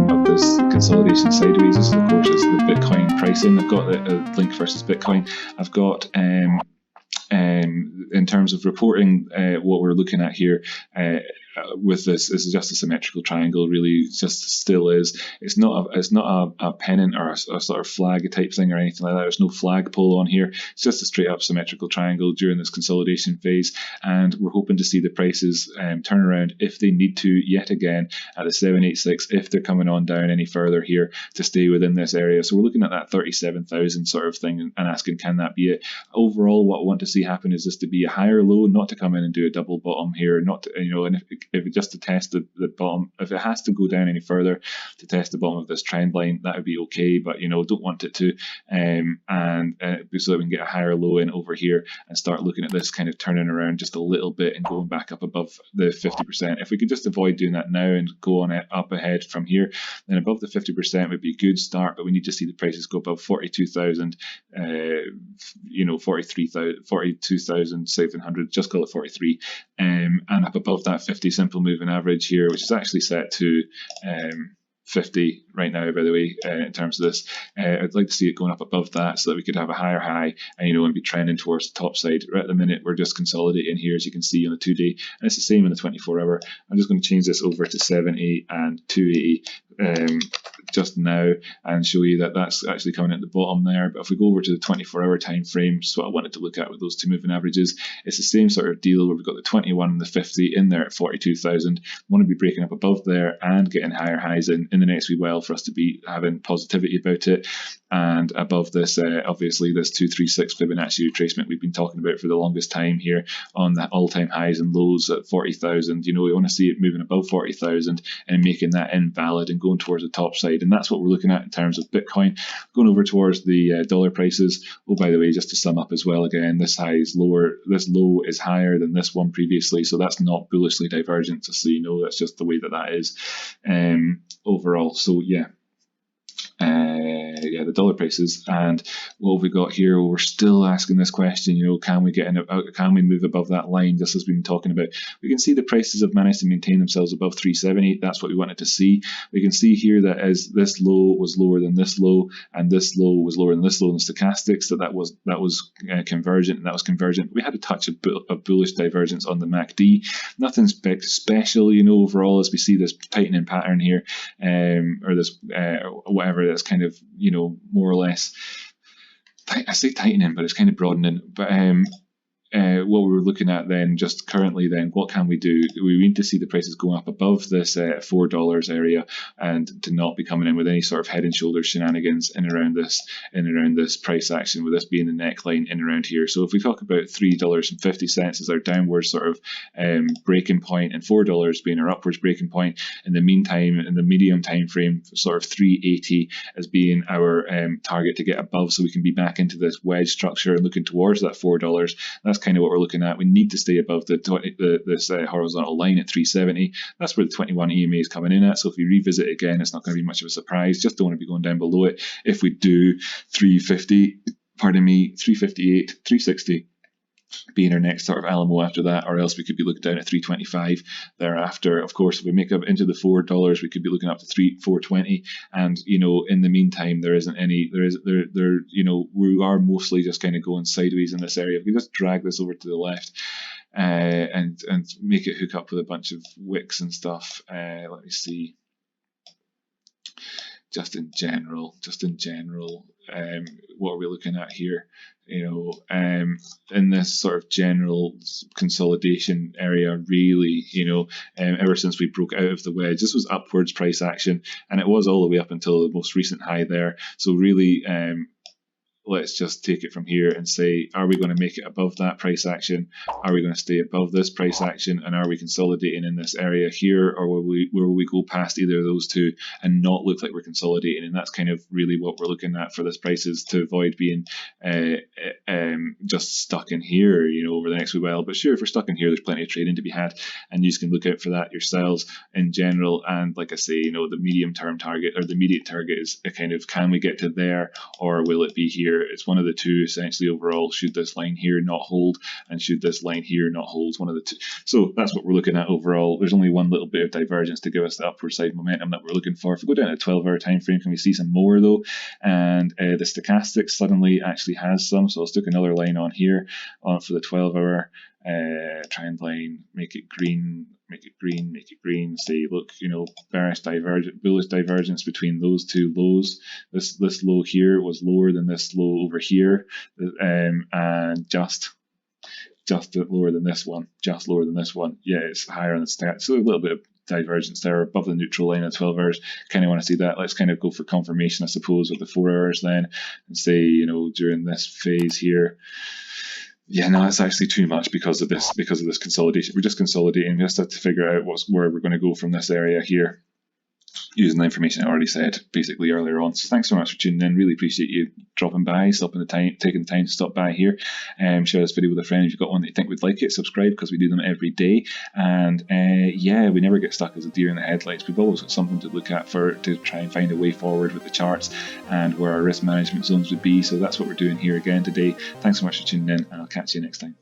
Of this consolidation sideways. This, of course, is the Bitcoin pricing. I've got the link versus Bitcoin. I've got in terms of reporting, what we're looking at here with this is just a symmetrical triangle. Really, just still is. It's not a pennant or a sort of flag type thing or anything like that. There's no flagpole on here. It's just a straight up symmetrical triangle during this consolidation phase, and we're hoping to see the prices turn around if they need to yet again at the 786 if they're coming on down any further here to stay within this area. So we're looking at that 37,000 sort of thing and asking, can that be it? Overall, what I want to see happen is this to be a higher low, not to come in and do a double bottom here, not to, and if it just to test the bottom, if it has to go down any further to test the bottom of this trend line, that would be okay, but don't want it to, and so that we can get a higher low in over here and start looking at this kind of turning around just a little bit and going back up above the 50%. If we could just avoid doing that now and go on it up ahead from here, then above the 50% would be a good start, but we need to see the prices go above 42,000, 42,700, just call it 43, and up above that 50 simple moving average here, which is actually set to 50 right now, by the way, in terms of this. I'd like to see it going up above that so that we could have a higher high and be trending towards the top side. Right at the minute, we're just consolidating here, as you can see on the 2-day, and it's the same in the 24-hour. I'm just going to change this over to 780 and 280 just now and show you that that's actually coming at the bottom there. But if we go over to the 24-hour time frame, so what I wanted to look at with those two moving averages, it's the same sort of deal where we've got the 21 and the 50 in there at 42,000. Want to be breaking up above there and getting higher highs in the next wee while for us to be having positivity about it. And above this, obviously, this 236 Fibonacci retracement we've been talking about for the longest time here on the all-time highs and lows at 40,000. We want to see it moving above 40,000 and making that invalid and going towards the top side. And that's what we're looking at in terms of Bitcoin. Going over towards the dollar prices. Oh, by the way, just to sum up as well, again, this high is lower. This low is higher than this one previously, so that's not bullishly divergent. Just so you know, that's just the way that is overall. So yeah. The dollar prices, and what have we got here? We're still asking this question, can we get can we move above that line, just as we've been talking about? We can see the prices have managed to maintain themselves above 370. That's what we wanted to see. We can see here that as this low was lower than this low, and this low was lower than this low in the stochastics, that was convergent, and that was convergent. We had a touch of bullish divergence on the MACD. Nothing special, overall, as we see this tightening pattern here, or this whatever that's kind of more or less, I say tightening, but it's kind of broadening. But what we're looking at then, just currently then, what can we do? We need to see the prices going up above this $4 area and to not be coming in with any sort of head and shoulders shenanigans in around this price action, with this being the neckline in around here. So if we talk about $3.50 as our downward sort of breaking point and $4 being our upwards breaking point, in the meantime, in the medium time frame, sort of 380 as being our target to get above, so we can be back into this wedge structure and looking towards that $4. That's kind of what we're looking at. We need to stay above this horizontal line at 370. That's where the 21 EMA is coming in at. So if we revisit it again, it's not going to be much of a surprise. Just don't want to be going down below it. If we do 358, 360 being our next sort of Alamo after that, or else we could be looking down at 325 thereafter. Of course, if we make up into the $4, we could be looking up to 420. And in the meantime, there isn't any. We are mostly just kind of going sideways in this area. If we just drag this over to the left, and make it hook up with a bunch of wicks and stuff. Let me see. Just in general, what are we looking at here? In this sort of general consolidation area, really, ever since we broke out of the wedge, this was upwards price action, and it was all the way up until the most recent high there. So really, let's just take it from here and say, are we going to make it above that price action? Are we going to stay above this price action? And are we consolidating in this area here, or will we go past either of those two and not look like we're consolidating? And that's kind of really what we're looking at for this price, is to avoid being just stuck in here, over the next wee while. But sure, if we're stuck in here, there's plenty of trading to be had, and you can look out for that yourselves in general. And like I say, the medium term target or the immediate target is a kind of, can we get to there, or will it be here? here. It's one of the two essentially overall. Should this line here not hold, and should this line here not hold? One of the two. So that's what we're looking at overall. There's only one little bit of divergence to give us the upward side momentum that we're looking for. If we go down to a 12-hour time frame, can we see some more though? And the stochastic suddenly actually has some. So I'll stick another line on here on for the 12-hour. Trend line, make it green, make it green, make it green. Say, look, you know, bearish divergence, bullish divergence between those two lows. This low here was lower than this low over here, and just lower than this one, just lower than this one. Yeah, it's higher than stat. So a little bit of divergence there above the neutral line at 12 hours. Kind of want to see that. Let's kind of go for confirmation, I suppose, with the 4 hours then, and say, you know, during this phase here. Yeah, no, it's actually too much because of this consolidation. We're just consolidating. We just have to figure out where we're going to go from this area here, using the information I already said basically earlier on. So thanks so much for tuning in. Really appreciate you dropping by, taking the time to stop by here. Share this video with a friend if you've got one that you think would like it. Subscribe because we do them every day. And yeah, we never get stuck as a deer in the headlights. We've always got something to look at to try and find a way forward with the charts and where our risk management zones would be. So that's what we're doing here again today. Thanks so much for tuning in, and I'll catch you next time.